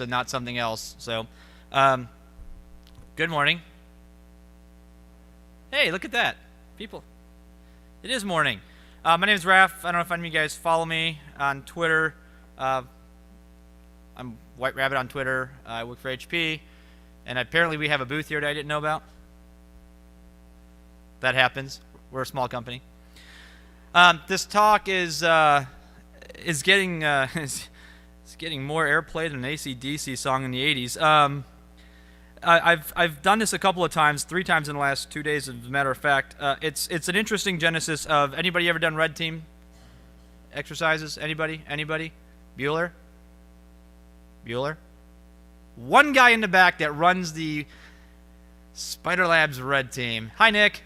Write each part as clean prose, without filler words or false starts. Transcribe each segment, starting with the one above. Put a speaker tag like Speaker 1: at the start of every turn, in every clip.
Speaker 1: and not something else. So, good morning. Hey, look at that. People. It is morning. My name is Raf. I don't know if any of you guys follow me on Twitter. I'm White Rabbit on Twitter. I work for HP. And apparently we have a booth here that I didn't know about. That happens. We're a small company. This talk is getting it's getting more airplay than an AC/DC song in the 80s. I've done this a couple of times, 3 times in the last 2 days, as a matter of fact. It's an interesting genesis of anybody ever done red team exercises? Anybody? Bueller? One guy in the back that runs the Spider Labs red team. Hi, Nick.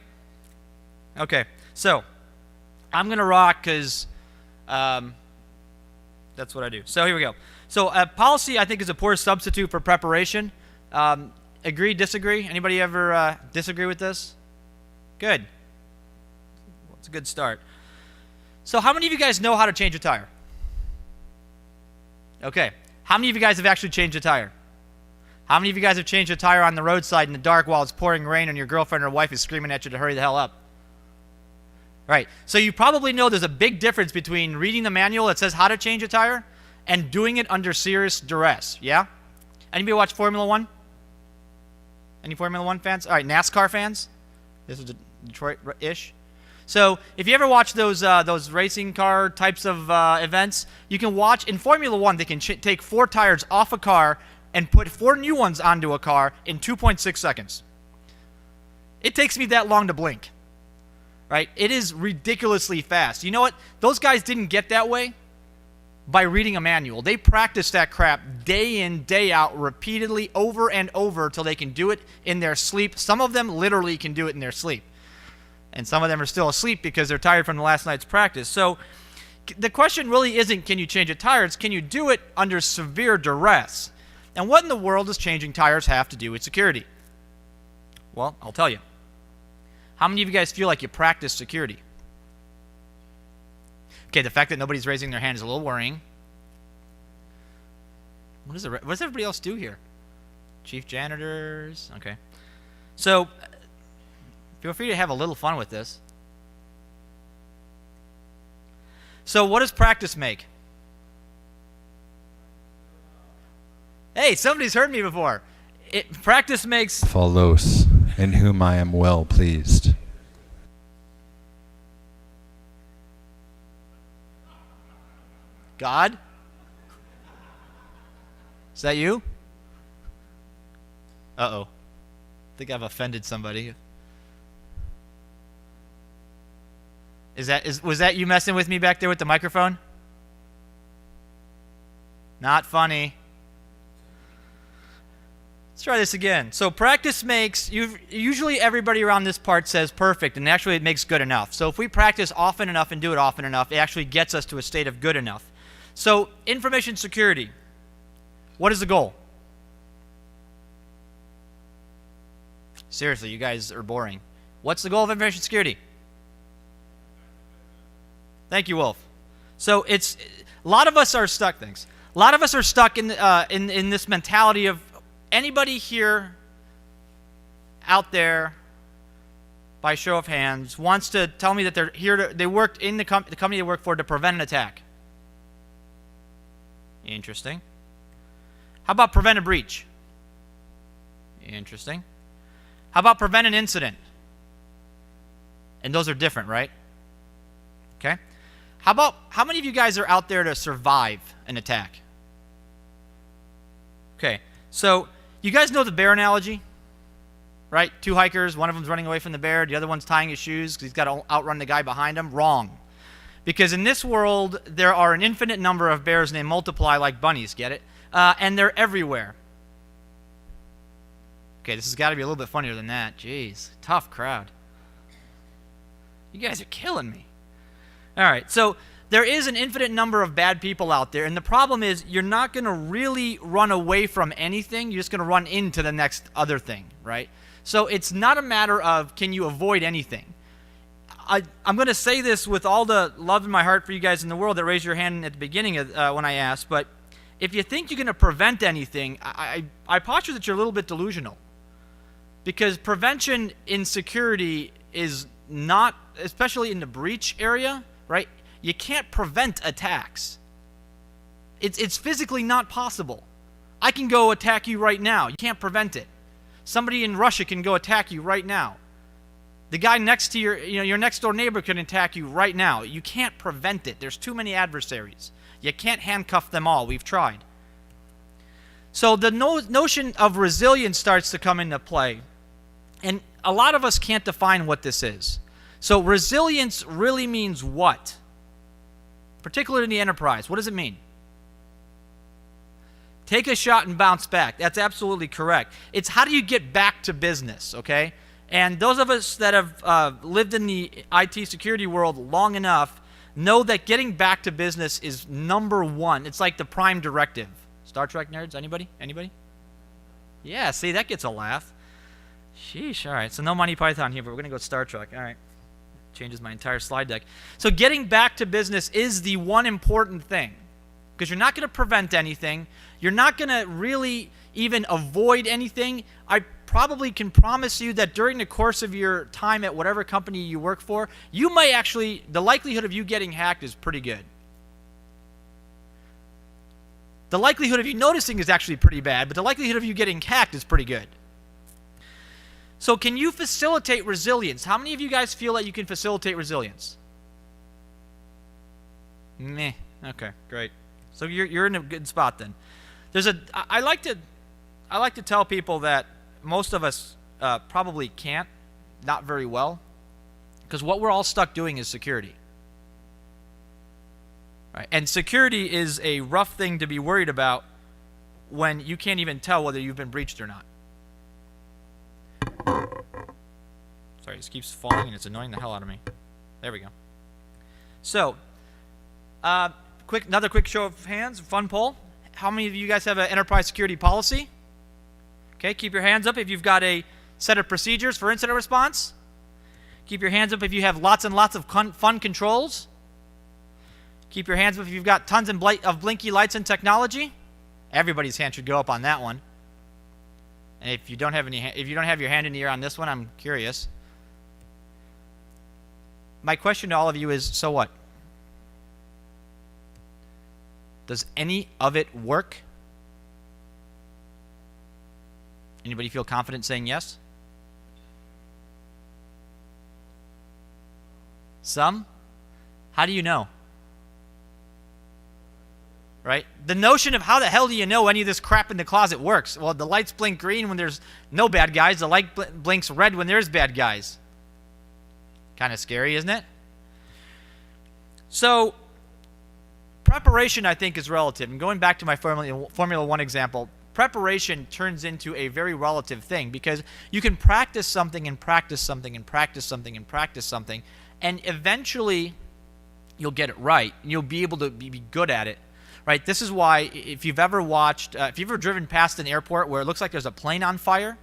Speaker 1: Okay, so I'm gonna rock because that's what I do. So here we go. So policy, I think, is a poor substitute for preparation. Agree, disagree? Anybody ever disagree with this? Good. Well, it's a good start. So how many of you guys know how to change a tire? Okay. How many of you guys have actually changed a tire? How many of you guys have changed a tire on the roadside in the dark while it's pouring rain and your girlfriend or wife is screaming at you to hurry the hell up? Right. So you probably know there's a big difference between reading the manual that says how to change a tire and doing it under serious duress. Yeah? Anybody watch Formula One? Any Formula One fans? All right, NASCAR fans? This is Detroit-ish. So if you ever watch those racing car types of events, you can watch in Formula One. They can take 4 tires off a car and put 4 new ones onto a car in 2.6 seconds. It takes me that long to blink. Right? It is ridiculously fast. You know what? Those guys didn't get that way by reading a manual. They practice that crap day in, day out, repeatedly, over and over, till they can do it in their sleep. Some of them literally can do it in their sleep. And some of them are still asleep because they're tired from the last night's practice. So the question really isn't, can you change a tire? It's, can you do it under severe duress? And what in the world does changing tires have to do with security? Well, I'll tell you. How many of you guys feel like you practice security? Okay, the fact that nobody's raising their hand is a little worrying. What does everybody else do here? Chief janitors? Okay. So, feel free to have a little fun with this. So, what does practice make? Hey, somebody's heard me before. Practice makes...
Speaker 2: Follows, in whom I am well pleased.
Speaker 1: God? Is that you? Uh-oh. I think I've offended somebody. Was that you messing with me back there with the microphone? Not funny. Let's try this again. So practice makes, usually everybody around this part says perfect, and actually it makes good enough. So if we practice often enough and do it often enough, it actually gets us to a state of good enough. So information security, what is the goal? Seriously, you guys are boring. What's the goal of information security? Thank you, Wolf. So it's, a lot of us are stuck, thanks. A lot of us are stuck in this mentality of, anybody here out there, by show of hands, wants to tell me that they're here to, they worked in the company they work for to prevent an attack? Interesting. How about prevent a breach? Interesting. How about prevent an incident? And those are different, right? Okay. How many of you guys are out there to survive an attack? Okay. So, you guys know the bear analogy, right? 2 hikers, one of them's running away from the bear, the other one's tying his shoes because he's got to outrun the guy behind him. Wrong. Because in this world, there are an infinite number of bears and they multiply like bunnies, get it? And they're everywhere. Okay, this has got to be a little bit funnier than that. Jeez, tough crowd. You guys are killing me. All right, so there is an infinite number of bad people out there, and the problem is you're not going to really run away from anything. You're just going to run into the next other thing, right? So it's not a matter of can you avoid anything. I'm going to say this with all the love in my heart for you guys in the world that raised your hand at the beginning of, when I asked, but if you think you're going to prevent anything, I posture that you're a little bit delusional. Because prevention in security is not, especially in the breach area, right? You can't prevent attacks. It's physically not possible. I can go attack you right now. You can't prevent it. Somebody in Russia can go attack you right now. The guy next to your next door neighbor can attack you right now. You can't prevent it. There's too many adversaries. You can't handcuff them all. We've tried. So the notion of resilience starts to come into play. And a lot of us can't define what this is. So resilience really means what? Particularly in the enterprise. What does it mean? Take a shot and bounce back. That's absolutely correct. It's how do you get back to business, okay? And those of us that have lived in the IT security world long enough know that getting back to business is number one. It's like the prime directive. Star Trek nerds? Anybody? Anybody? Yeah, see, that gets a laugh. Sheesh, all right. So no Monty Python here, but we're going to go Star Trek. All right. Changes my entire slide deck. So getting back to business is the one important thing. Because you're not going to prevent anything. You're not going to really even avoid anything. I probably can promise you that during the course of your time at whatever company you work for, you might actually, the likelihood of you getting hacked is pretty good. The likelihood of you noticing is actually pretty bad, but the likelihood of you getting hacked is pretty good. So can you facilitate resilience? How many of you guys feel that you can facilitate resilience? Meh. Okay, great. So you're in a good spot then. I like to tell people that most of us probably can't, not very well, because what we're all stuck doing is security. Right? And security is a rough thing to be worried about when you can't even tell whether you've been breached or not. Sorry, this keeps falling and it's annoying the hell out of me. There we go. So, another quick show of hands, fun poll. How many of you guys have an enterprise security policy? Okay, keep your hands up if you've got a set of procedures for incident response. Keep your hands up if you have lots and lots of fun controls. Keep your hands up if you've got tons of blinky lights and technology. Everybody's hand should go up on that one. And if you don't have your hand in the air on this one, I'm curious. My question to all of you is, so what? Does any of it work? Anybody feel confident saying yes? Some? How do you know? Right? The notion of how the hell do you know any of this crap in the closet works? Well, the lights blink green when there's no bad guys. The light blinks red when there's bad guys. Kind of scary, isn't it? So, preparation, I think, is relative. And going back to my Formula 1 example, preparation turns into a very relative thing because you can practice something and practice something and practice something and practice something, and eventually you'll get it right. And you'll be able to be good at it. Right? This is why if you've ever driven past an airport where it looks like there's a plane on fire,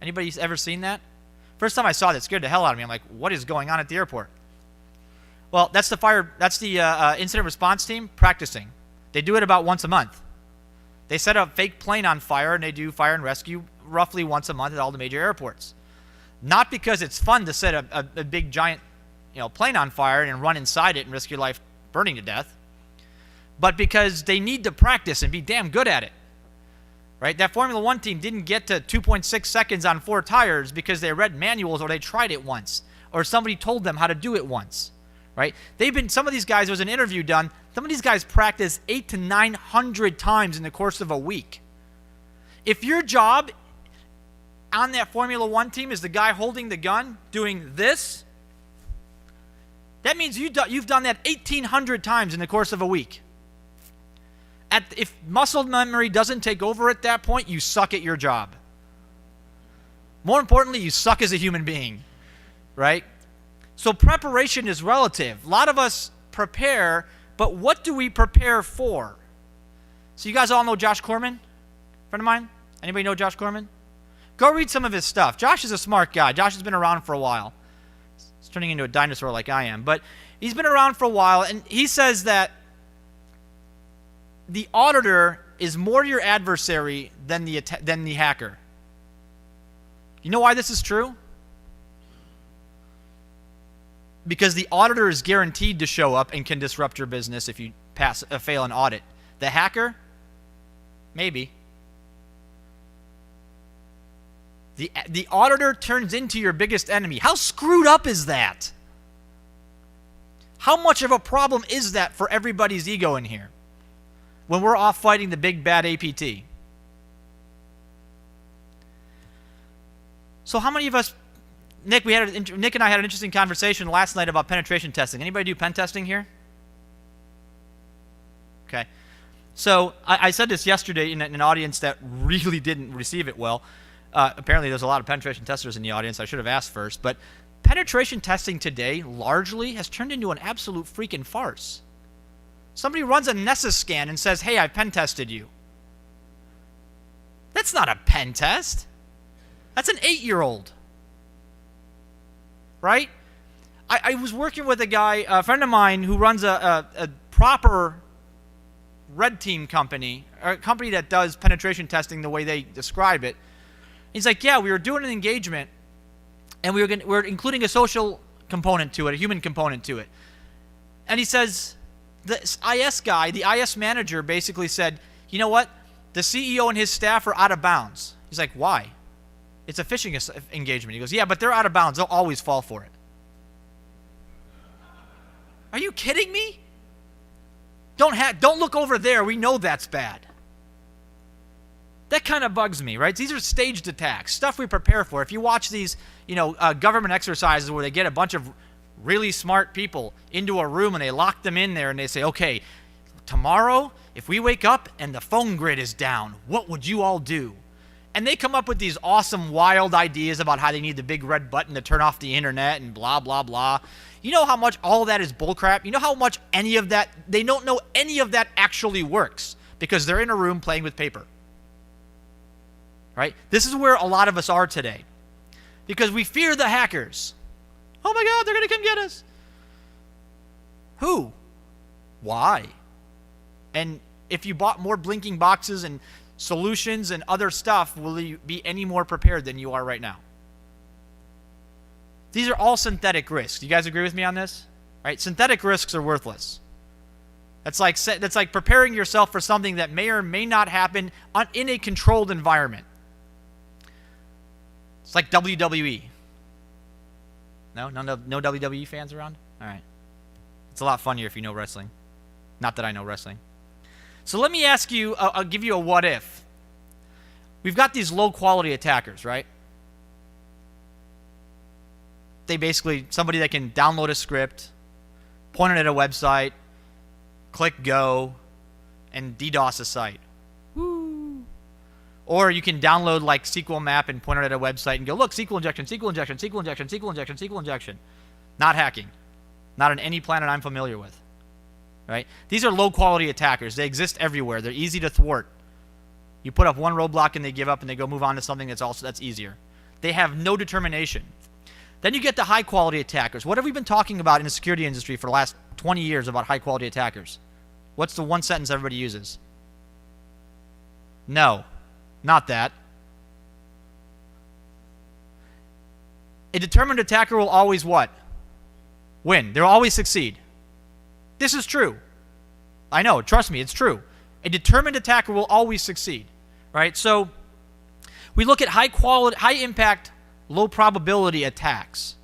Speaker 1: anybody ever seen that? First time I saw that, scared the hell out of me. I'm like, what is going on at the airport? Well, that's the incident response team practicing. They do it about once a month. They set a fake plane on fire and they do fire and rescue roughly once a month at all the major airports. Not because it's fun to set a big giant plane on fire and run inside it and risk your life burning to death, but because they need to practice and be damn good at it. Right? That Formula 1 team didn't get to 2.6 seconds on 4 tires because they read manuals or they tried it once or somebody told them how to do it once. Right? Some of these guys, there was an interview done, some of these guys practice 800 to 900 times in the course of a week. If your job on that Formula 1 team is the guy holding the gun doing this, that means you've done that 1,800 times in the course of a week. If muscle memory doesn't take over at that point, you suck at your job. More importantly, you suck as a human being, right? So preparation is relative. A lot of us prepare, but what do we prepare for? So you guys all know Josh Corman? Friend of mine? Anybody know Josh Corman? Go read some of his stuff. Josh is a smart guy. Josh has been around for a while. He's turning into a dinosaur like I am, but he's been around for a while, and he says that the auditor is more your adversary than the hacker. You know why this is true? Because the auditor is guaranteed to show up and can disrupt your business if you fail an audit. The hacker, maybe. The auditor turns into your biggest enemy. How screwed up is that? How much of a problem is that for everybody's ego in here when we're off fighting the big bad APT? So how many of us, Nick and I had an interesting conversation last night about penetration testing. Anybody do pen testing here? Okay. So I said this yesterday in an audience that really didn't receive it well. Apparently there's a lot of penetration testers in the audience. I should have asked first. But penetration testing today largely has turned into an absolute freaking farce. Somebody runs a Nessus scan and says, hey, I pen tested you. That's not a pen test. That's an 8-year-old. Right? I was working with a friend of mine who runs a proper red team company, or a company that does penetration testing the way they describe it. He's like, yeah, we were doing an engagement, and we're including a social component to it, a human component to it. And he says, the IS guy, the IS manager basically said, you know what? The CEO and his staff are out of bounds. He's like, why? It's a phishing engagement. He goes, yeah, but they're out of bounds. They'll always fall for it. Are you kidding me? Don't look over there. We know that's bad. That kind of bugs me, right? These are staged attacks, stuff we prepare for. If you watch these, government exercises where they get a bunch of really smart people into a room and they lock them in there and they say, okay, tomorrow, if we wake up and the phone grid is down, what would you all do? And they come up with these awesome, wild ideas about how they need the big red button to turn off the internet and blah, blah, blah. You know how much all of that is bullcrap? You know how much any of that, they don't know any of that actually works because they're in a room playing with paper. Right? This is where a lot of us are today. Because we fear the hackers. Oh my God, they're going to come get us. Who? Why? And if you bought more blinking boxes and solutions and other stuff, will you be any more prepared than you are right now? These are all synthetic risks. You guys agree with me on this? Right? Synthetic risks are worthless. That's like preparing yourself for something that may or may not happen in a controlled environment. It's like WWE. No WWE fans around? All right. It's a lot funnier if you know wrestling. Not that I know wrestling. So let me ask you, I'll give you a what if. We've got these low quality attackers, right? They basically, somebody that can download a script, point it at a website, click go, and DDoS a site. Woo! Or you can download like SQL map and point it at a website and go, look, SQL injection, SQL injection, SQL injection, SQL injection, SQL injection. Not hacking. Not on any planet I'm familiar with. Right? These are low quality attackers. They exist everywhere. They're easy to thwart. You put up one roadblock and they give up and they go move on to something that's easier. They have no determination. Then you get the high quality attackers. What have we been talking about in the security industry for the last 20 years about high quality attackers? What's the one sentence everybody uses? No, not that. A determined attacker will always what? Win. They'll always succeed. This is true. I know, trust me, it's true. A determined attacker will always succeed, right? So we look at high quality, high impact, low probability attacks.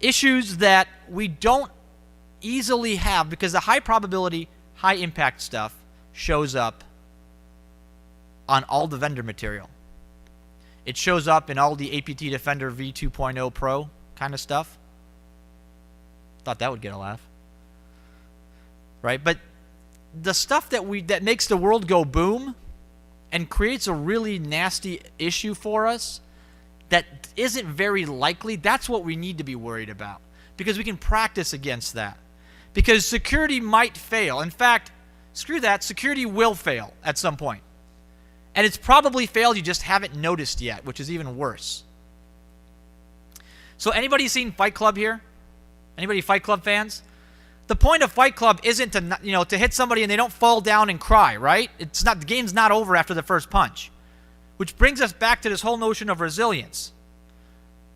Speaker 1: Issues that we don't easily have because the high probability, high impact stuff shows up on all the vendor material. It shows up in all the APT Defender v2.0 Pro kind of stuff. Thought that would get a laugh. Right? But the stuff that makes the world go boom and creates a really nasty issue for us that isn't very likely, that's what we need to be worried about. Because we can practice against that. Because security might fail. In fact, screw that, security will fail at some point. And it's probably failed, you just haven't noticed yet, which is even worse. So anybody seen Fight Club here? Anybody Fight Club fans? The point of Fight Club isn't to hit somebody and they don't fall down and cry, right? It's not, the game's not over after the first punch. Which brings us back to this whole notion of resilience.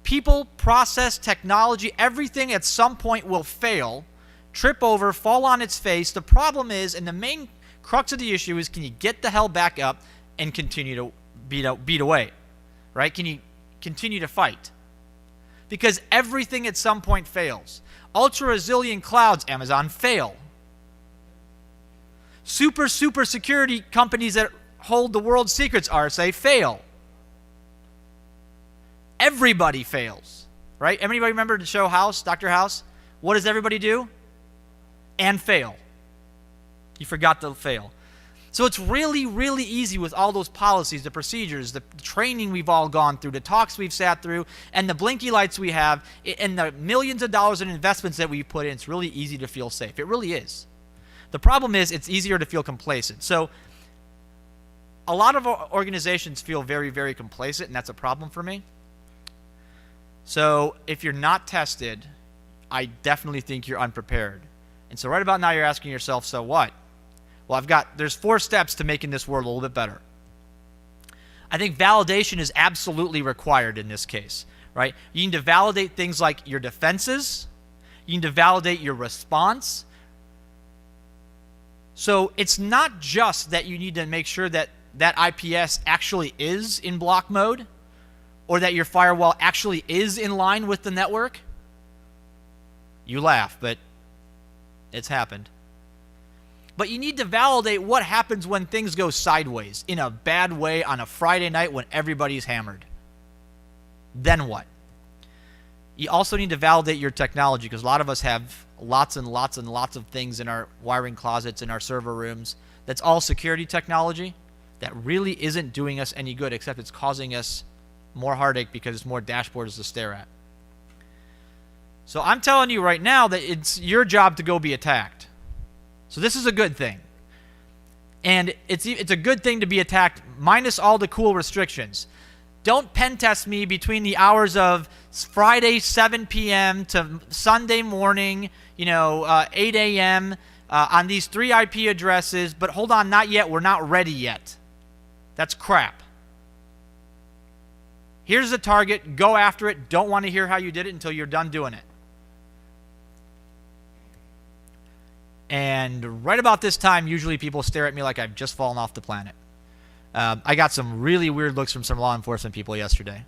Speaker 1: People, process, technology, everything at some point will fail, trip over, fall on its face. The problem is, and the main crux of the issue is, can you get the hell back up and continue to beat away, right? Can you continue to fight? Because everything at some point fails. Ultra resilient clouds, Amazon, fail. Super security companies that hold the world's secrets, RSA, fail. Everybody fails, right? Everybody remember the show House, Dr. House? What does everybody do? And fail. You forgot to fail. So it's really easy with all those policies, the procedures, the training we've all gone through, the talks we've sat through, and the blinky lights we have, and the millions of dollars in investments that we've put in. It's really easy to feel safe. It really is. The problem is it's easier to feel complacent. So a lot of organizations feel very complacent, and that's a problem for me. So if you're not tested, I definitely think you're unprepared. And so right about now you're asking yourself, so what? Well, there's 4 steps to making this world a little bit better. I think validation is absolutely required in this case, right? You need to validate things like your defenses. You need to validate your response. So it's not just that you need to make sure that that IPS actually is in block mode, or that your firewall actually is in line with the network. You laugh, but it's happened. But you need to validate what happens when things go sideways in a bad way on a Friday night when everybody's hammered. Then what? You also need to validate your technology, because a lot of us have lots and lots of things in our wiring closets, in our server rooms. That's all security technology that really isn't doing us any good, except it's causing us more heartache because it's more dashboards to stare at. So I'm telling you right now that it's your job to go be attacked. So this is a good thing. And it's a good thing to be attacked minus all the cool restrictions. Don't pen test me between the hours of Friday 7 p.m. to Sunday morning, 8 a.m. On these 3 IP addresses. But hold on, not yet. We're not ready yet. That's crap. Here's the target. Go after it. Don't want to hear how you did it until you're done doing it. And right about this time, usually people stare at me like I've just fallen off the planet. I got some really weird looks from some law enforcement people yesterday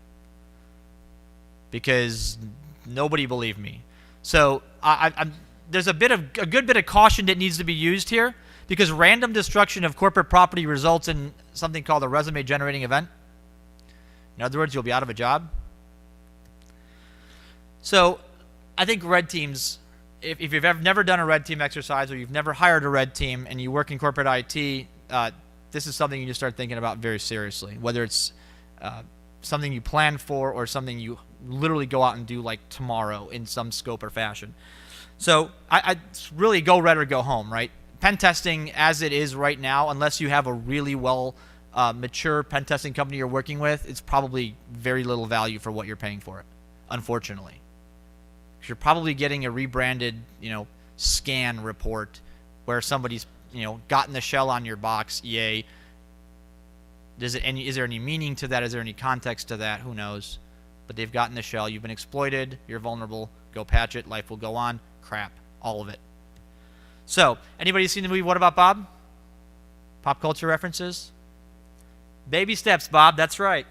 Speaker 1: because nobody believed me. So there's a good bit of caution that needs to be used here, because random destruction of corporate property results in something called a resume generating event. In other words, you'll be out of a job. So I think red teams, if you've never done a red team exercise, or you've never hired a red team and you work in corporate IT, this is something you need to start thinking about very seriously, whether it's something you plan for or something you literally go out and do like tomorrow in some scope or fashion. So I really go red or go home, right? Pen testing as it is right now, unless you have a really well mature pen testing company you're working with, it's probably very little value for what you're paying for it, unfortunately. You're probably getting a rebranded, scan report where somebody's, gotten the shell on your box. Yay. Is there any meaning to that? Is there any context to that? Who knows? But they've gotten the shell. You've been exploited. You're vulnerable. Go patch it. Life will go on. Crap. All of it. So, anybody seen the movie What About Bob? Pop culture references? Baby steps, Bob. That's right.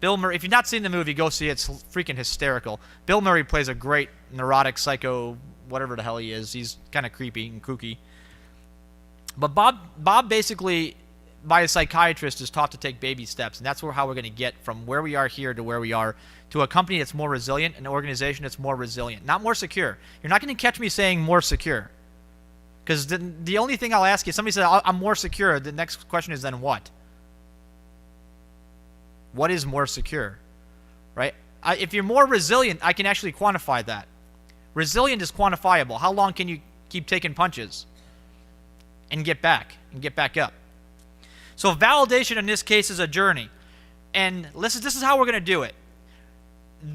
Speaker 1: Bill Murray. If you've not seen the movie, go see it. It's freaking hysterical. Bill Murray plays a great neurotic psycho, whatever the hell he is. He's kind of creepy and kooky. But Bob basically, by a psychiatrist, is taught to take baby steps, and that's how we're going to get from where we are here to where we are to a company that's more resilient, an organization that's more resilient, not more secure. You're not going to catch me saying more secure, because the only thing I'll ask you, somebody says, I'm more secure, the next question is then what? What is more secure, right? If you're more resilient, I can actually quantify that. Resilient is quantifiable. How long can you keep taking punches and get back up? So validation in this case is a journey. And listen, this is how we're going to do it.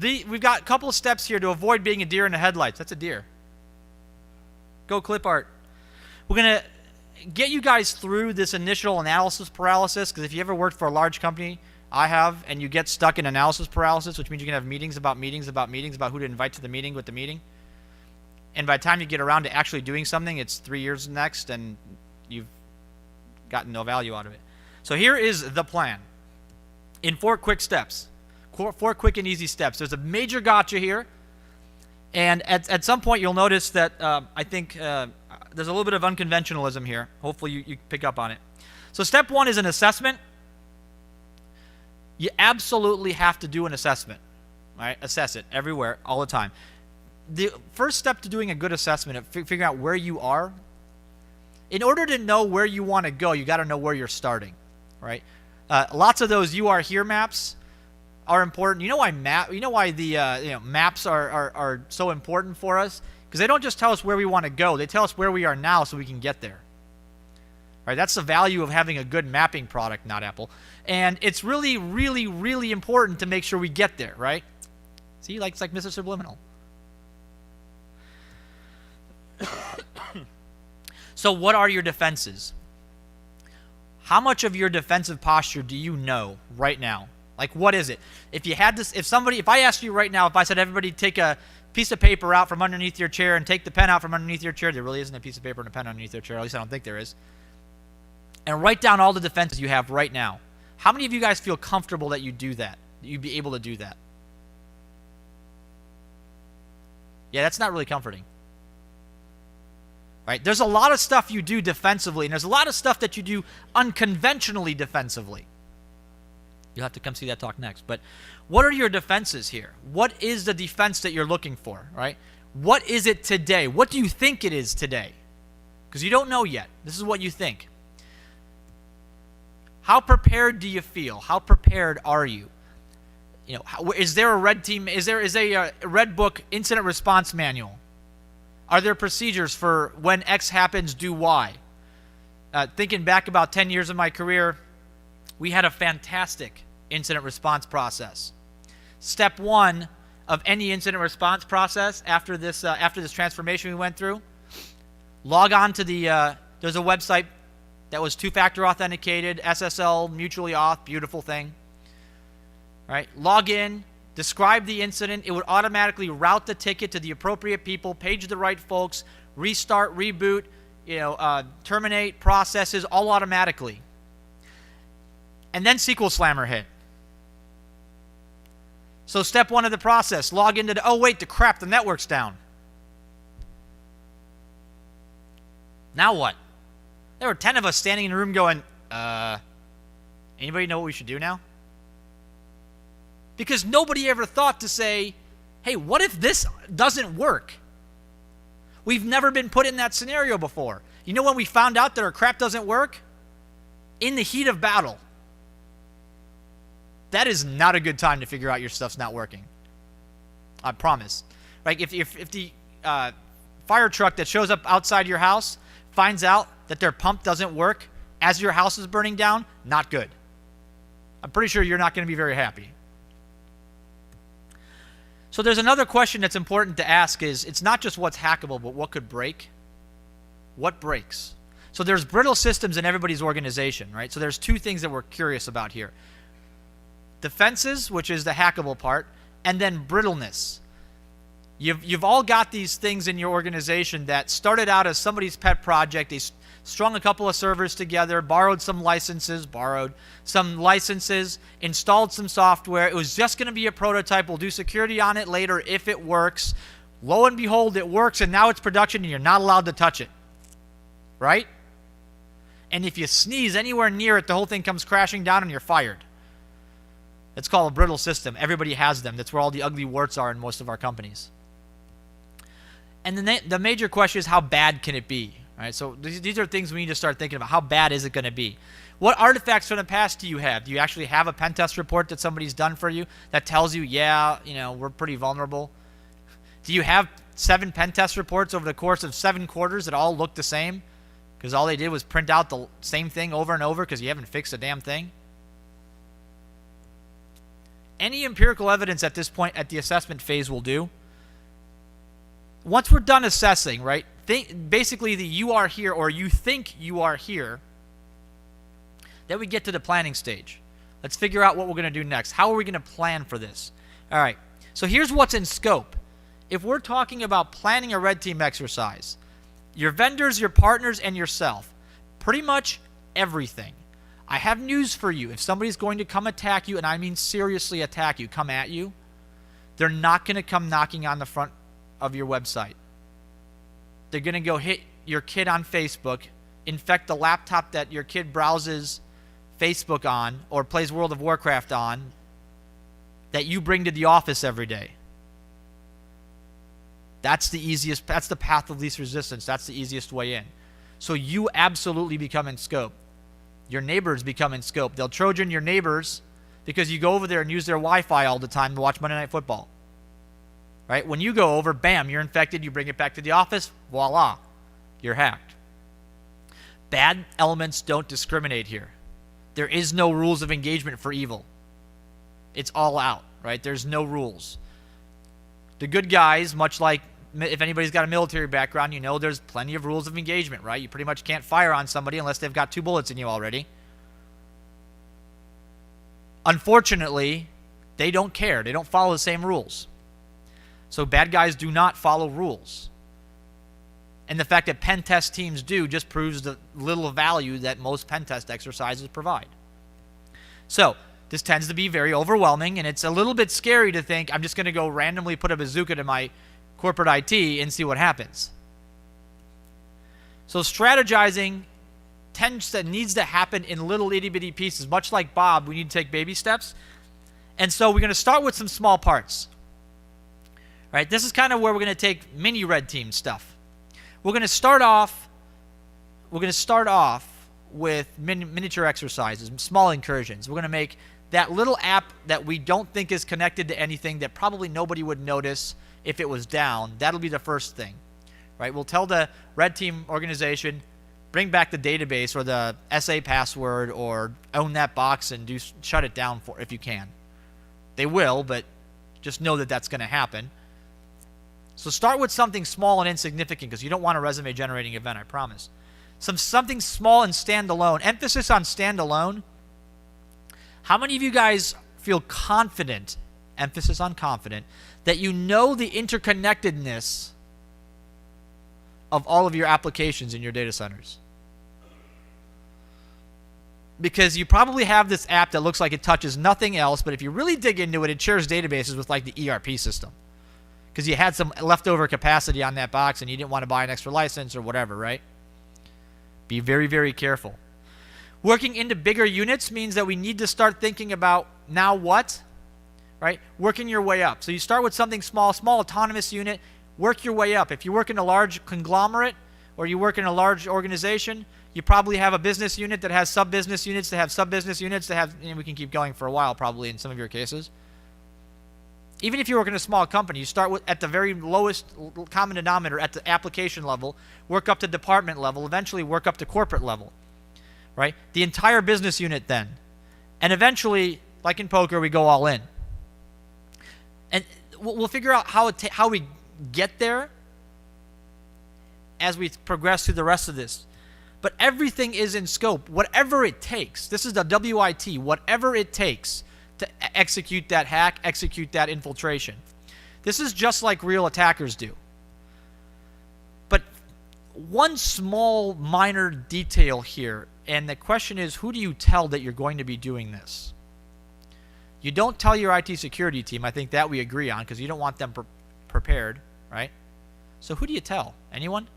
Speaker 1: We've got a couple of steps here to avoid being a deer in the headlights. That's a deer. Go clip art. We're going to get you guys through this initial analysis paralysis, because if you ever worked for a large company, I have, and you get stuck in analysis paralysis, which means you can have meetings about who to invite to the meeting with the meeting. And by the time you get around to actually doing something, it's 3 years next, and you've gotten no value out of it. So here is the plan in 4 quick steps. 4 quick and easy steps. There's a major gotcha here. And at some point, you'll notice that I think there's a little bit of unconventionalism here. Hopefully, you pick up on it. So step 1 is an assessment. You absolutely have to do an assessment. Right? Assess it everywhere, all the time. The first step to doing a good assessment of figuring out where you are, in order to know where you want to go, you got to know where you're starting. Right? Lots of those "you are here" maps are important. You know why the maps are so important for us? Because they don't just tell us where we want to go. They tell us where we are now so we can get there. Right? That's the value of having a good mapping product, not Apple. And it's really, really, really important to make sure we get there, right? See, it's like Mr. Subliminal. So what are your defenses? How much of your defensive posture do you know right now? Like, what is it? If you had this, if I asked you right now, if I said everybody take a piece of paper out from underneath your chair and take the pen out from underneath your chair, there really isn't a piece of paper and a pen underneath your chair, at least I don't think there is, and write down all the defenses you have right now. How many of you guys feel comfortable that you do that? That you'd be able to do that? Yeah, that's not really comforting. Right? There's a lot of stuff you do defensively, and there's a lot of stuff that you do unconventionally defensively. You'll have to come see that talk next. But what are your defenses here? What is the defense that you're looking for, right? What is it today? What do you think it is today? Because you don't know yet. This is what you think. How prepared do you feel? How prepared are you? You know, is there a red team? Is a red book incident response manual? Are there procedures for when X happens, do Y? Thinking back about 10 years of my career, we had a fantastic incident response process. Step 1 of any incident response process after this transformation we went through, log on to there's a website that was 2-factor authenticated, SSL, mutually auth, beautiful thing. Right? Log in, describe the incident. It would automatically route the ticket to the appropriate people, page the right folks, restart, reboot, terminate processes, all automatically. And then SQL Slammer hit. So step 1 of the process, log into the network's down. Now what? There were 10 of us standing in the room going, anybody know what we should do now? Because nobody ever thought to say, hey, what if this doesn't work? We've never been put in that scenario before. You know when we found out that our crap doesn't work? In the heat of battle. That is not a good time to figure out your stuff's not working. I promise. Like if the fire truck that shows up outside your house finds out that their pump doesn't work as your house is burning down, not good. I'm pretty sure you're not going to be very happy. So there's another question that's important to ask is, it's not just what's hackable, but what could break? What breaks? So there's brittle systems in everybody's organization, right? So there's 2 things that we're curious about here. Defenses, which is the hackable part, and then brittleness. You've all got these things in your organization that started out as somebody's pet project. They strung a couple of servers together, borrowed some licenses, installed some software. It was just going to be a prototype. We'll do security on it later if it works. Lo and behold, it works, and now it's production, and you're not allowed to touch it. Right? And if you sneeze anywhere near it, the whole thing comes crashing down, and you're fired. It's called a brittle system. Everybody has them. That's where all the ugly warts are in most of our companies. And then the major question is, how bad can it be? Right? So these are things we need to start thinking about. How bad is it going to be? What artifacts from the past do you have? Do you actually have a pen test report that somebody's done for you that tells you, we're pretty vulnerable? Do you have 7 pen test reports over the course of 7 quarters that all look the same? Because all they did was print out the same thing over and over because you haven't fixed a damn thing? Any empirical evidence at this point at the assessment phase will do. Once we're done assessing, right, basically the you are here or you think you are here, then we get to the planning stage. Let's figure out what we're going to do next. How are we going to plan for this? All right, so here's what's in scope. If we're talking about planning a red team exercise, your vendors, your partners, and yourself, pretty much everything. I have news for you. If somebody's going to come attack you, and I mean seriously attack you, come at you, they're not going to come knocking on the front of your website. They're going to go hit your kid on Facebook, infect the laptop that your kid browses Facebook on or plays World of Warcraft on that you bring to the office every day. That's the path of least resistance. That's the easiest way in. So you absolutely become in scope. Your neighbors become in scope. They'll Trojan your neighbors because you go over there and use their Wi-Fi all the time to watch Monday Night Football. Right? When you go over, bam, you're infected. You bring it back to the office. Voila. You're hacked. Bad elements don't discriminate here. There is no rules of engagement for evil. It's all out, right? There's no rules. The good guys, much like if anybody's got a military background, you know there's plenty of rules of engagement, right? You pretty much can't fire on somebody unless they've got 2 bullets in you already. Unfortunately, they don't care. They don't follow the same rules. So bad guys do not follow rules. And the fact that pen test teams do just proves the little value that most pen test exercises provide. So this tends to be very overwhelming, and it's a little bit scary to think I'm just going to go randomly put a bazooka to my corporate IT and see what happens. So strategizing needs to happen in little itty-bitty pieces. Much like Bob, we need to take baby steps. And so we're going to start with some small parts. Right? This is kind of where we're going to take mini red team stuff. We're going to start off with miniature exercises, small incursions. We're going to make that little app that we don't think is connected to anything, that probably nobody would notice if it was down. That'll be the first thing. Right? We'll tell the red team organization, bring back the database or the SA password or own that box and shut it down if you can. They will, but just know that that's going to happen. So start with something small and insignificant because you don't want a resume generating event, I promise. Something small and standalone. Emphasis on standalone. How many of you guys feel confident, emphasis on confident, that you know the interconnectedness of all of your applications in your data centers? Because you probably have this app that looks like it touches nothing else, but if you really dig into it, it shares databases with like the ERP system. Because you had some leftover capacity on that box and you didn't want to buy an extra license or whatever, right? Be very, very careful. Working into bigger units means that we need to start thinking about now what, right? Working your way up. So you start with something small autonomous unit, work your way up. If you work in a large conglomerate or you work in a large organization, you probably have a business unit that has sub-business units that have sub-business units that have, and we can keep going for a while probably in some of your cases. Even if you work in a small company, you start with at the very lowest common denominator at the application level, work up to department level, eventually work up to corporate level, right? The entire business unit then. And eventually, like in poker, we go all in. And we'll figure out how we get there as we progress through the rest of this. But everything is in scope, whatever it takes. This is the WIT, whatever it takes to execute that hack, execute that infiltration. This is just like real attackers do. But one small minor detail here, and the question is, who do you tell that you're going to be doing this? You don't tell your IT security team. I think that we agree on because you don't want them prepared, right? So who do you tell? Anyone?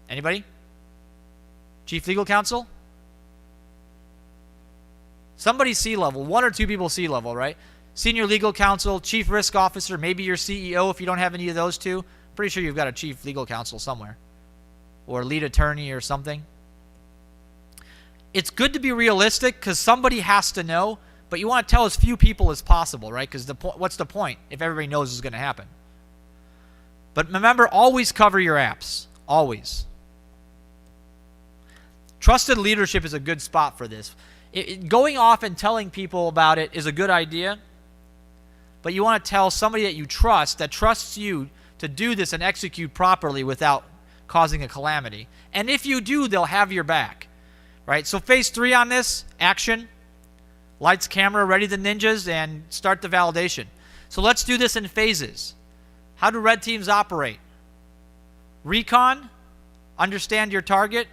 Speaker 1: Anybody? Chief Legal Counsel? Somebody C-level, 1 or 2 people C-level, right? Senior Legal Counsel, Chief Risk Officer, maybe your CEO if you don't have any of those two. Pretty sure you've got a Chief Legal Counsel somewhere. Or lead attorney or something. It's good to be realistic because somebody has to know, but you want to tell as few people as possible, right? Because what's the point if everybody knows it's going to happen? But remember, always cover your apps. Always. Trusted leadership is a good spot for this. Going off and telling people about it is a good idea, but you want to tell somebody that you trust, that trusts you, to do this and execute properly without causing a calamity. And if you do, they'll have your back, right? So phase 3 on this, action, lights, camera, ready the ninjas, and start the validation. So let's do this in phases. How do red teams operate? Recon, understand your target,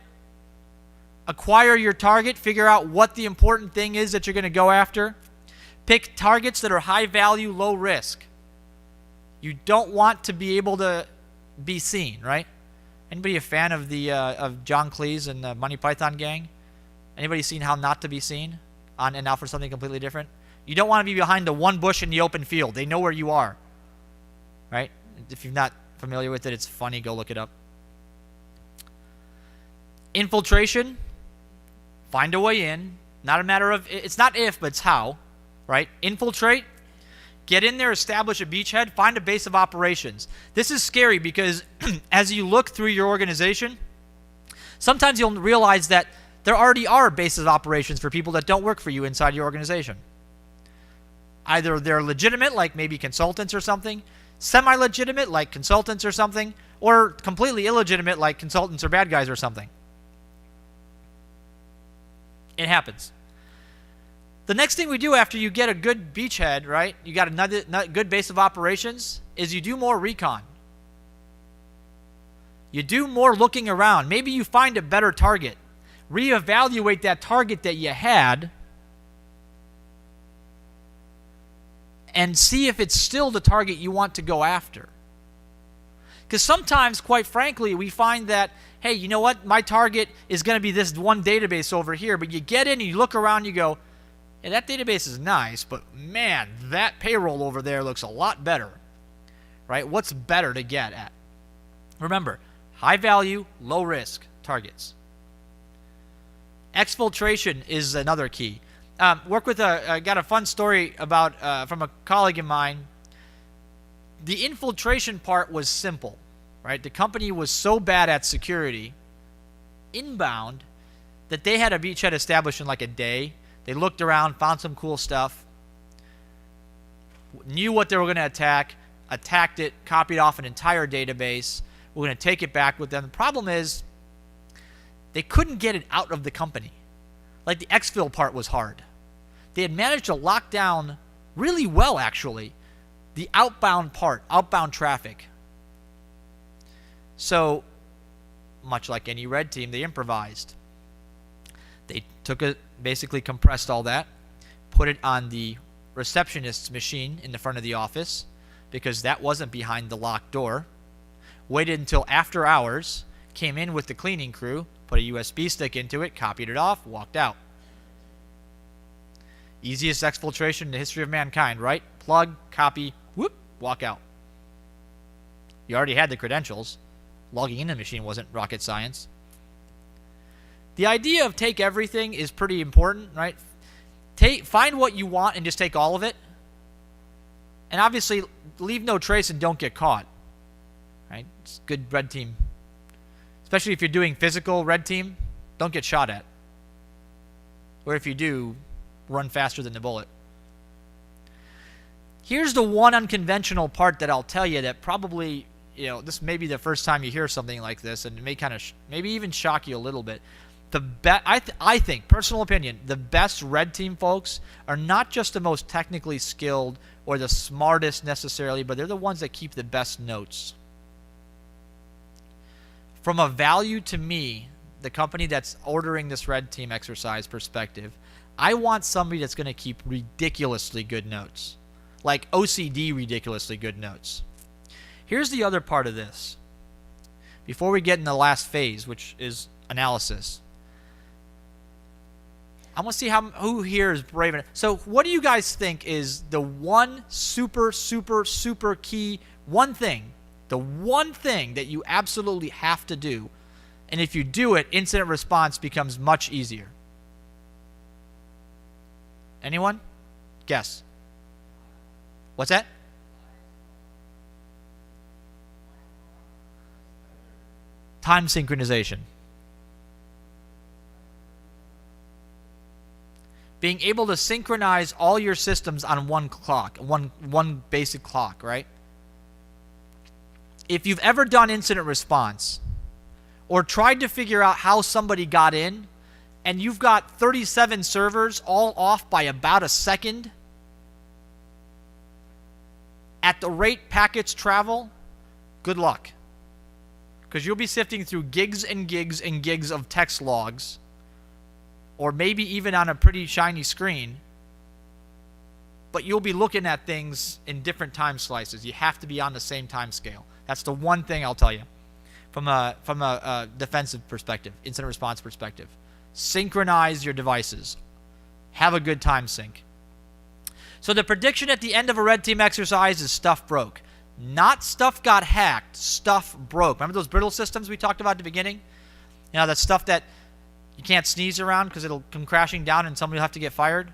Speaker 1: acquire your target, figure out what the important thing is that you're going to go after. Pick targets that are high value, low risk. You don't want to be able to be seen, right? Anybody a fan of the of John Cleese and the Monty Python gang? Anybody seen How Not to Be Seen? On and Now for Something Completely Different? You don't want to be behind the one bush in the open field. They know where you are, right? If you're not familiar with it, it's funny. Go look it up. Infiltration. Find a way in. Not a matter of, it's not if, but it's how, right? Infiltrate. Get in there, establish a beachhead, find a base of operations. This is scary because as you look through your organization, sometimes you'll realize that there already are bases of operations for people that don't work for you inside your organization. Either they're legitimate, like maybe consultants or something, semi-legitimate, like consultants or something, or completely illegitimate, like consultants or bad guys or something. It happens. The next thing we do after you get a good beachhead, right, you got another good base of operations, is you do more recon. You do more looking around. Maybe you find a better target. Reevaluate that target that you had and see if it's still the target you want to go after. Because sometimes, quite frankly, we find that, hey, you know what, my target is going to be this one database over here, but you get in and you look around, you go, yeah, that database is nice, but man, that payroll over there looks a lot better, right? What's better to get at? Remember, high value, low risk targets. Exfiltration is another key. Work with I got a fun story about from a colleague of mine. The infiltration part was simple, right? The company was so bad at security, inbound, that they had a beachhead established in like a day. They looked around, found some cool stuff, knew what they were going to attack, attacked it, copied off an entire database. We're going to take it back with them. The problem is they couldn't get it out of the company. Like the exfil part was hard. They had managed to lock down really well, actually, the outbound part, outbound traffic. So, much like any red team, they improvised. They took it, basically compressed all that, put it on the receptionist's machine in the front of the office, because that wasn't behind the locked door, waited until after hours, came in with the cleaning crew, put a USB stick into it, copied it off, walked out. Easiest exfiltration in the history of mankind, right? Plug, copy, whoop, walk out. You already had the credentials. Logging in the machine wasn't rocket science. The idea of take everything is pretty important, right? Find what you want and just take all of it. And obviously, leave no trace and don't get caught. Right? It's good red team. Especially if you're doing physical red team, don't get shot at. Or if you do, run faster than the bullet. Here's the one unconventional part that I'll tell you that probably, this may be the first time you hear something like this, and it may kind of, maybe even shock you a little bit. I think, personal opinion, the best red team folks are not just the most technically skilled or the smartest necessarily, but they're the ones that keep the best notes. From a value to me, the company that's ordering this red team exercise perspective, I want somebody that's going to keep ridiculously good notes. Like OCD ridiculously good notes. Here's the other part of this. Before we get in the last phase, which is analysis, I want to see who here is brave enough. So what do you guys think is the one super key, the one thing that you absolutely have to do, and if you do it, incident response becomes much easier? Anyone? Guess. What's that? Time synchronization. Being able to synchronize all your systems on one clock, one basic clock, right? if you've ever done incident response or tried to figure out how somebody got in, and you've got 37 servers all off by about a second, at the rate packets travel, good luck. Because you'll be sifting through gigs and gigs and gigs of text logs, or maybe even on a pretty shiny screen, but you'll be looking at things in different time slices. You have to be on the same time scale. That's the one thing I'll tell you from a defensive perspective, incident response perspective. Synchronize your devices. Have a good time sync. So the prediction at the end of a red team exercise is stuff broke. Not stuff got hacked, stuff broke. Remember those brittle systems we talked about at the beginning? You know, that stuff that you can't sneeze around because it'll come crashing down and somebody will have to get fired?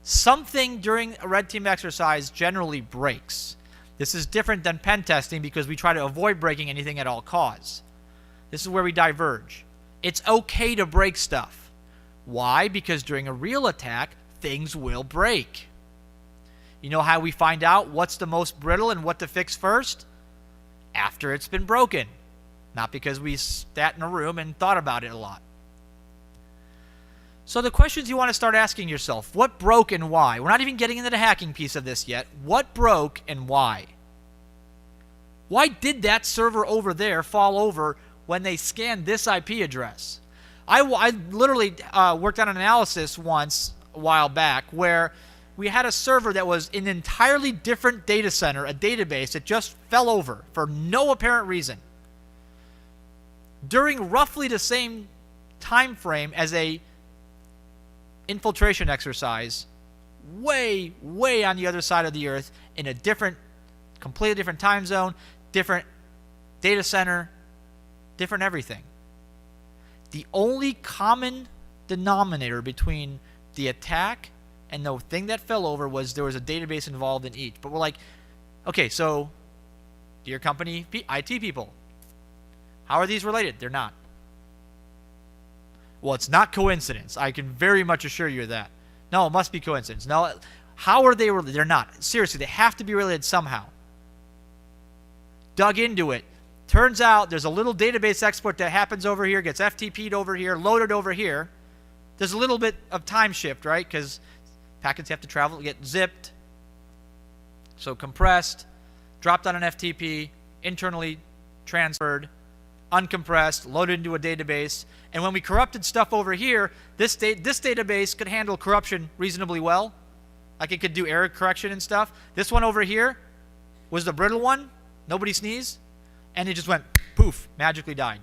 Speaker 1: Something during a red team exercise generally breaks. This is different than pen testing because we try to avoid breaking anything at all costs. This is where we diverge. It's okay to break stuff. Why? Because during a real attack, things will break. You know how we find out what's the most brittle and what to fix first? After it's been broken. Not because we sat in a room and thought about it a lot. So the questions you want to start asking yourself, what broke and why? We're not even getting into the hacking piece of this yet. What broke and why? Why did that server over there fall over when they scanned this IP address? I literally worked on an analysis once a while back where we had a server that was in an entirely different data center, a database that just fell over for no apparent reason. During roughly the same time frame as a infiltration exercise, way, way on the other side of the earth, in a different, completely different time zone, different data center, different everything. The only common denominator between the attack and the thing that fell over was there was a database involved in each. But we're like, okay, so dear company IT people, how are these related? They're not. Well, it's not coincidence. I can very much assure you of that. No, it must be coincidence. No, how are they related? They're not. Seriously, they have to be related somehow. Dug into it. Turns out there's a little database export that happens over here, gets FTP'd over here, loaded over here. There's a little bit of time shift, right? Because packets have to travel, get zipped, so compressed, dropped on an FTP, internally transferred, uncompressed, loaded into a database. And when we corrupted stuff over here, this database could handle corruption reasonably well. Like it could do error correction and stuff. This one over here was the brittle one. Nobody sneezed. And it just went poof, magically died.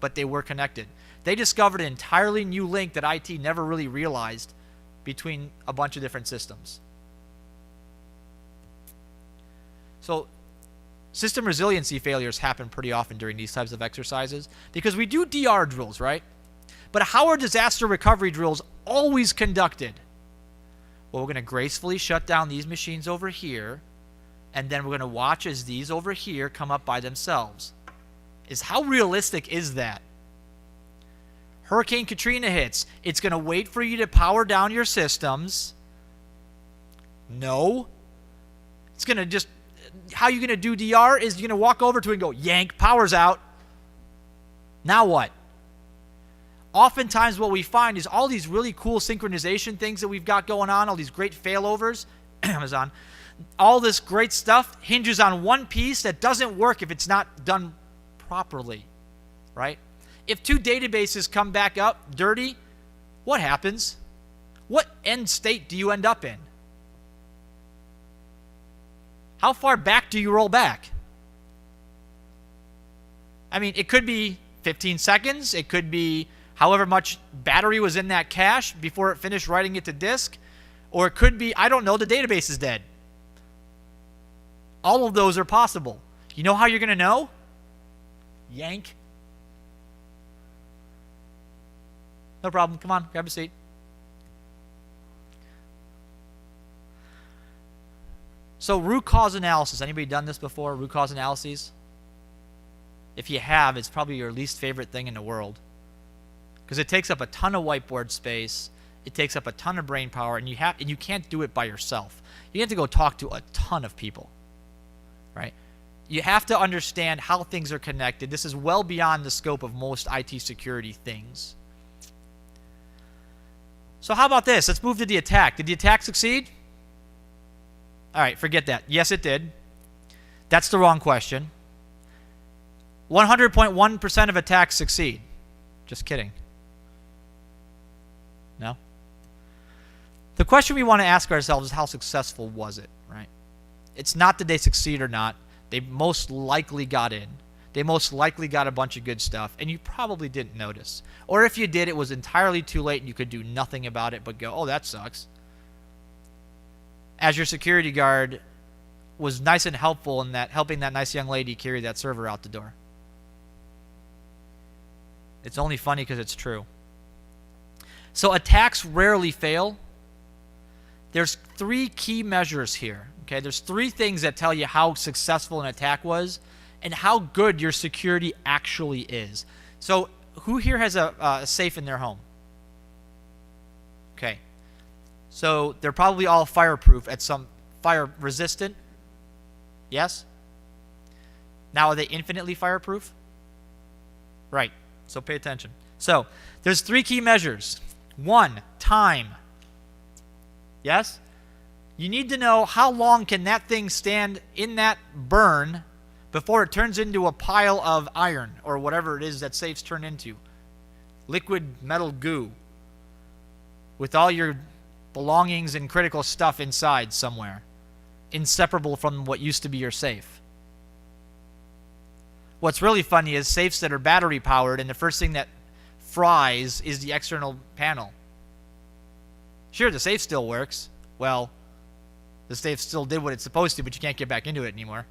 Speaker 1: But they were connected. They discovered an entirely new link that IT never really realized between a bunch of different systems. So system resiliency failures happen pretty often during these types of exercises because we do DR drills, right? But how are disaster recovery drills always conducted? Well, we're going to gracefully shut down these machines over here, and then we're going to watch as these over here come up by themselves. How realistic is that? Hurricane Katrina hits. It's going to wait for you to power down your systems. No. It's going to just... How you're going to do DR is you're going to walk over to it and go, yank, power's out. Now what? Oftentimes what we find is all these really cool synchronization things that we've got going on, all these great failovers, Amazon, all this great stuff hinges on one piece that doesn't work if it's not done properly, right? If two databases come back up dirty, what happens? What end state do you end up in? How far back do you roll back? I mean, it could be 15 seconds. It could be however much battery was in that cache before it finished writing it to disk. Or it could be, I don't know, the database is dead. All of those are possible. You know how you're going to know? Yank. No problem. Come on, grab a seat. So root cause analysis. Anybody done this before? Root cause analyses? If you have, it's probably your least favorite thing in the world. Because it takes up a ton of whiteboard space. It takes up a ton of brain power, and you can't do it by yourself. You have to go talk to a ton of people. right? You have to understand how things are connected. This is well beyond the scope of most IT security things. So how about this? Let's move to the attack. Did the attack succeed? All right, forget that. Yes, it did. That's the wrong question. 100.1% of attacks succeed. Just kidding. No? The question we want to ask ourselves is how successful was it, right? It's not that they succeed or not. They most likely got in. They most likely got a bunch of good stuff, and you probably didn't notice. Or if you did, it was entirely too late and you could do nothing about it but go, oh, that sucks. As your security guard was nice and helpful in that helping that nice young lady carry that server out the door. It's only funny because it's true. So attacks rarely fail. There's 3 key measures here. Okay, there's 3 things that tell you how successful an attack was and how good your security actually is. So who here has a safe in their home? Okay. So they're probably all fireproof at some fire resistant. Yes? Now are they infinitely fireproof? Right. So pay attention. So there's 3 key measures. 1, time. Yes? You need to know how long can that thing stand in that burn before it turns into a pile of iron or whatever it is that safes turn into. Liquid metal goo with all your belongings and critical stuff inside somewhere, inseparable from what used to be your safe. What's really funny is safes that are battery powered, and the first thing that fries is the external panel. Sure, the safe still works. Well, the safe still did what it's supposed to, but you can't get back into it anymore.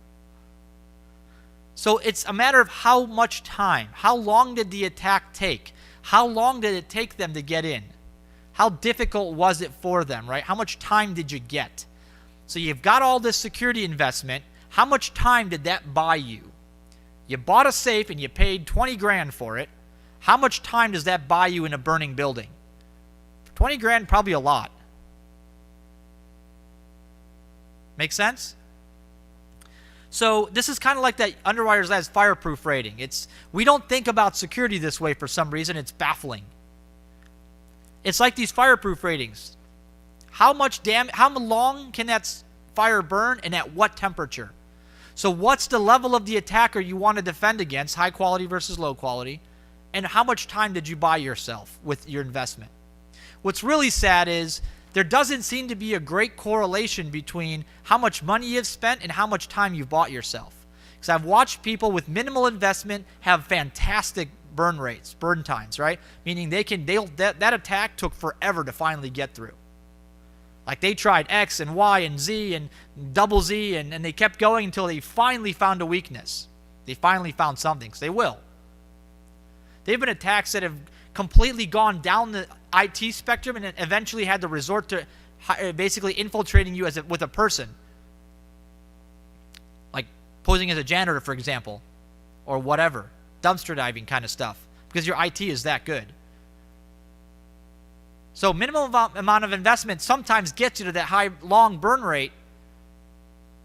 Speaker 1: So it's a matter of how much time. How long did the attack take? How long did it take them to get in? How difficult was it for them, right? How much time did you get? So you've got all this security investment. How much time did that buy you? You bought a safe and you paid 20 grand for it. How much time does that buy you in a burning building? 20 grand, probably a lot. Make sense? So this is kind of like that Underwriters Labs fireproof rating. We don't think about security this way for some reason. It's baffling. It's like these fireproof ratings. How long can that fire burn and at what temperature? So what's the level of the attacker you want to defend against, high quality versus low quality, and how much time did you buy yourself with your investment? What's really sad is there doesn't seem to be a great correlation between how much money you've spent and how much time you've bought yourself. Because I've watched people with minimal investment have fantastic burn rates, burn times, right? Meaning that attack took forever to finally get through. Like they tried X and Y and Z and double Z and they kept going until they finally found a weakness. They finally found something, because they will. They've been attacks that have completely gone down the IT spectrum and eventually had to resort to basically infiltrating you with a person. Like posing as a janitor, for example, or whatever. Dumpster diving kind of stuff, because your IT is that good. So minimum amount of investment sometimes gets you to that high, long burn rate,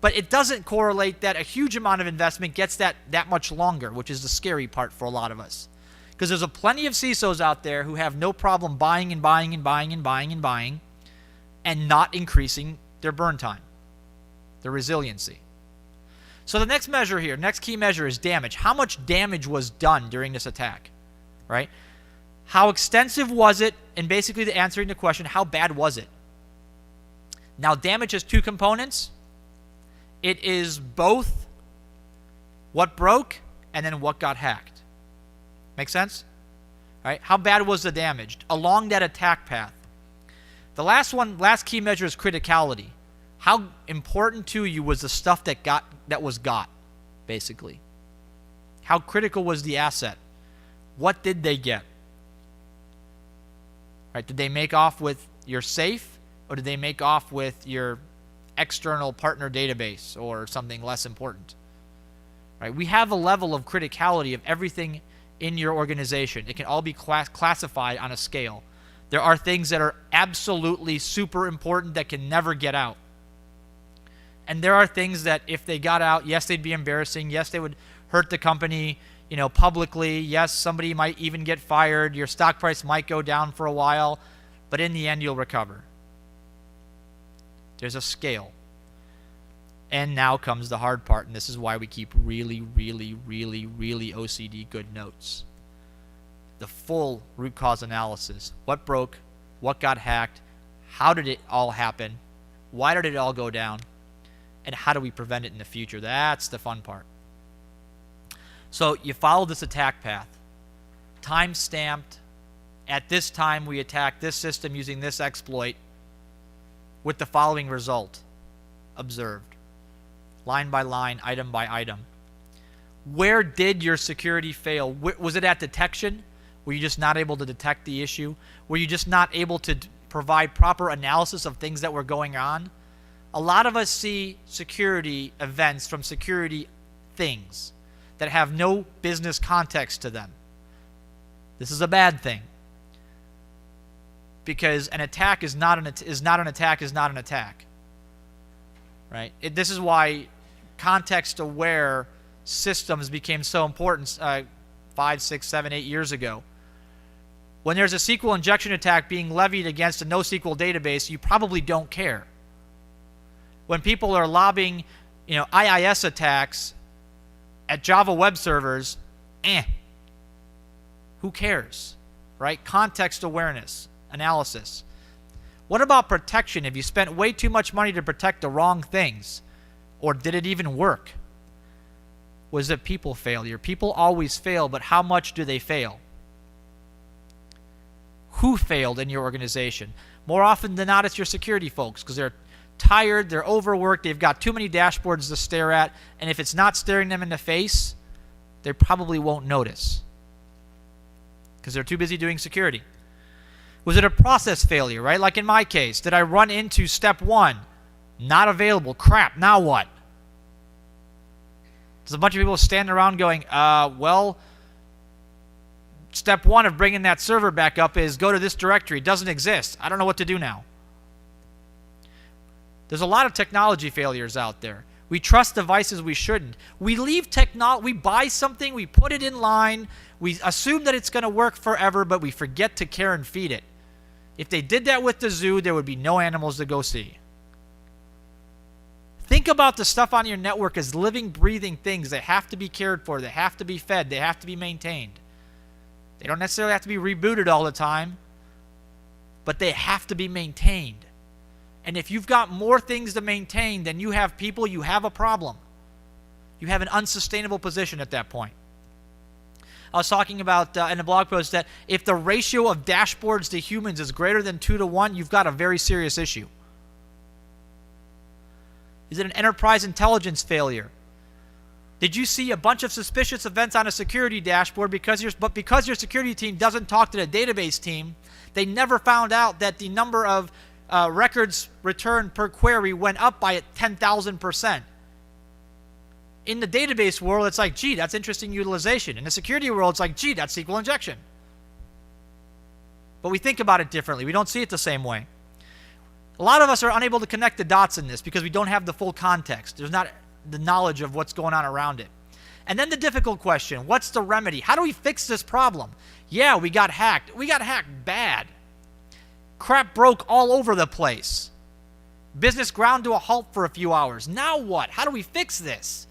Speaker 1: but it doesn't correlate that a huge amount of investment gets that much longer, which is the scary part for a lot of us. Because there's plenty of CISOs out there who have no problem buying and buying and buying and buying and buying and not increasing their burn time, their resiliency. So the next measure here, next key measure is damage. How much damage was done during this attack, right? How extensive was it? And basically the answering the question, how bad was it? Now damage has 2 components. It is both what broke and then what got hacked. Make sense? All right. How bad was the damage along that attack path? The last key measure is criticality. How important to you was the stuff that was got, basically? How critical was the asset? What did they get? Right? Did they make off with your safe, or did they make off with your external partner database or something less important? Right? We have a level of criticality of everything in your organization. It can all be classified on a scale. There are things that are absolutely super important that can never get out. And there are things that if they got out, yes, they'd be embarrassing. Yes, they would hurt the company, publicly. Yes, somebody might even get fired. Your stock price might go down for a while, but in the end, you'll recover. There's a scale. And now comes the hard part, and this is why we keep really, really, really, really OCD good notes. The full root cause analysis. What broke? What got hacked? How did it all happen? Why did it all go down? And how do we prevent it in the future? That's the fun part. So you follow this attack path. Time stamped. At this time, we attack this system using this exploit with the following result observed. Line by line, item by item. Where did your security fail? Was it at detection? Were you just not able to detect the issue? Were you just not able to provide proper analysis of things that were going on? A lot of us see security events from security things that have no business context to them. This is a bad thing. Because an attack is not an attack. Right? This is why context-aware systems became so important 5, 6, 7, 8 years ago. When there's a SQL injection attack being levied against a NoSQL database, you probably don't care. When people are lobbing, IIS attacks at Java web servers, who cares, right? Context awareness, analysis. What about protection? Have you spent way too much money to protect the wrong things? Or did it even work? Was it people failure? People always fail, but how much do they fail? Who failed in your organization? More often than not, it's your security folks, because they're tired, they're overworked, they've got too many dashboards to stare at, and if it's not staring them in the face, they probably won't notice because they're too busy doing security. Was it a process failure, right? Like in my case, did I run into step 1? Not available. Crap, now what? There's a bunch of people standing around going, step 1 of bringing that server back up is go to this directory. It doesn't exist. I don't know what to do now. There's a lot of technology failures out there. We trust devices we shouldn't. We leave we buy something, we put it in line, we assume that it's going to work forever, but we forget to care and feed it. If they did that with the zoo, there would be no animals to go see. Think about the stuff on your network as living, breathing things that have to be cared for, they have to be fed, they have to be maintained. They don't necessarily have to be rebooted all the time, but they have to be maintained. And if you've got more things to maintain than you have people, you have a problem. You have an unsustainable position at that point. I was talking about in a blog post that if the ratio of dashboards to humans is greater than 2-to-1, you've got a very serious issue. Is it an enterprise intelligence failure? Did you see a bunch of suspicious events on a security dashboard because your security team doesn't talk to the database team, they never found out that the number of records returned per query went up by 10,000%. In the database world, it's like, gee, that's interesting utilization. In the security world, it's like, gee, that's SQL injection. But we think about it differently. We don't see it the same way. A lot of us are unable to connect the dots in this because we don't have the full context. There's not the knowledge of what's going on around it. And then the difficult question, what's the remedy? How do we fix this problem? Yeah, we got hacked. We got hacked bad. Crap broke all over the place. Business ground to a halt for a few hours. Now what? How do we fix this?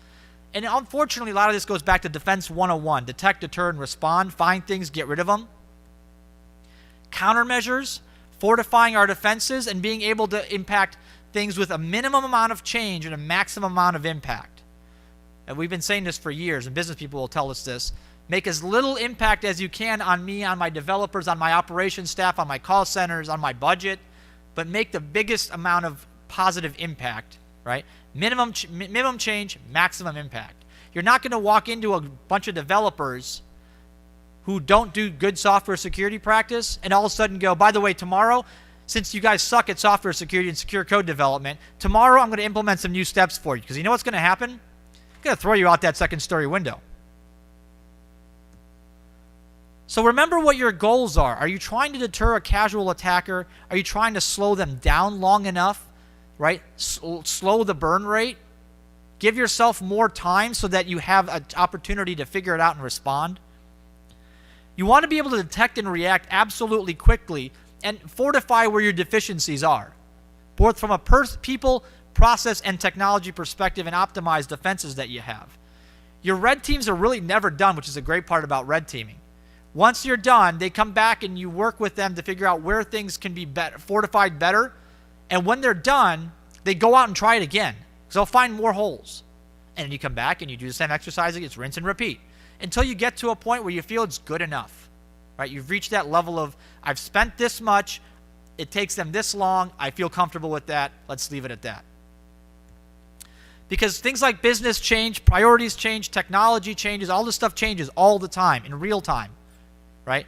Speaker 1: And unfortunately, a lot of this goes back to Defense 101. Detect, deter, and respond. Find things, get rid of them. Countermeasures, fortifying our defenses, and being able to impact things with a minimum amount of change and a maximum amount of impact. And we've been saying this for years, and business people will tell us this. Make as little impact as you can on me, on my developers, on my operations staff, on my call centers, on my budget, but make the biggest amount of positive impact, right? Minimum change, maximum impact. You're not going to walk into a bunch of developers who don't do good software security practice and all of a sudden go, by the way, tomorrow, since you guys suck at software security and secure code development, tomorrow I'm going to implement some new steps for you. Because you know what's going to happen? I'm going to throw you out that second-story window. So remember what your goals are. Are you trying to deter a casual attacker? Are you trying to slow them down long enough right? Slow the burn rate. Give yourself more time so that you have an opportunity to figure it out and respond. You want to be able to detect and react absolutely quickly and fortify where your deficiencies are, both from a people, process, and technology perspective, and optimize defenses that you have. Your red teams are really never done, which is a great part about red teaming. Once you're done, they come back and you work with them to figure out where things can be fortified better. And when they're done, they go out and try it again, because they'll find more holes. And then you come back and you do the same exercise. It's rinse and repeat until you get to a point where you feel it's good enough, right? You've reached that level of, I've spent this much, it takes them this long, I feel comfortable with that, let's leave it at that. Because things like business change, priorities change, technology changes, all this stuff changes all the time, in real time, right?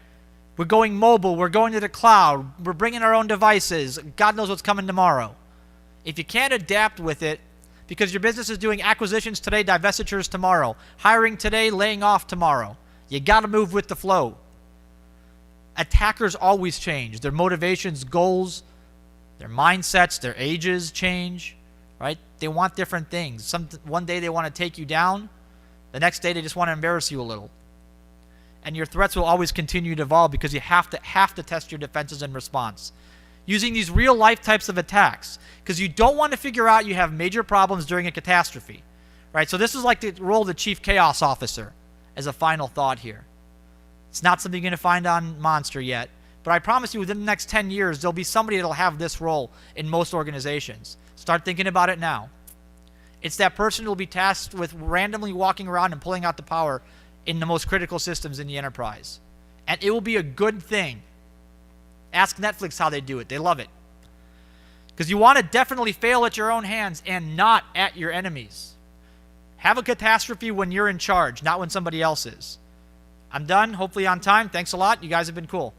Speaker 1: We're going mobile, we're going to the cloud, we're bringing our own devices, God knows what's coming tomorrow. If you can't adapt with it, because your business is doing acquisitions today, divestitures tomorrow, hiring today, laying off tomorrow, you got to move with the flow. Attackers always change. Their motivations, goals, their mindsets, their ages change, right? They want different things. One day they want to take you down. The next day they just want to embarrass you a little. And your threats will always continue to evolve because you have to test your defenses in response. Using these real life types of attacks, because you don't want to figure out you have major problems during a catastrophe, right? So this is like the role of the Chief Chaos Officer as a final thought here. It's not something you're going to find on Monster yet, but I promise you within the next 10 years, there'll be somebody that'll have this role in most organizations. Start thinking about it now. It's that person who will be tasked with randomly walking around and pulling out the power in the most critical systems in the enterprise. And it will be a good thing. Ask Netflix how they do it. They love it. Because you want to definitely fail at your own hands and not at your enemies. Have a catastrophe when you're in charge, not when somebody else is. I'm done, hopefully on time. Thanks a lot. You guys have been cool.